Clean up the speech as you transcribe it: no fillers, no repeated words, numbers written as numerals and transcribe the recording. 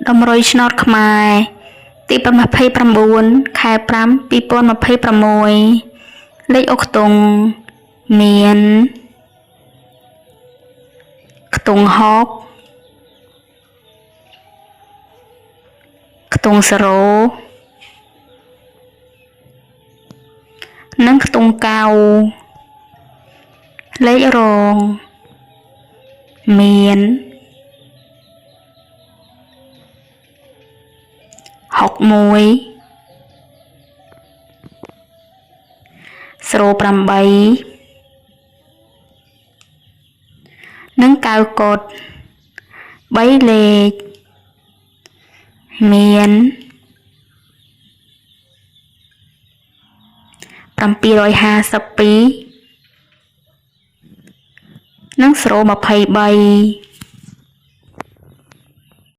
តម្រុយឆ្នោតខ្មែរទី29ខែ5 2026លេខអុកខ្ទង់មានខ្ទង់60ខ្ទង់0និងខ្ទង់9លេខរងមាន61 08និង9កុដ3លេខមាន752និង023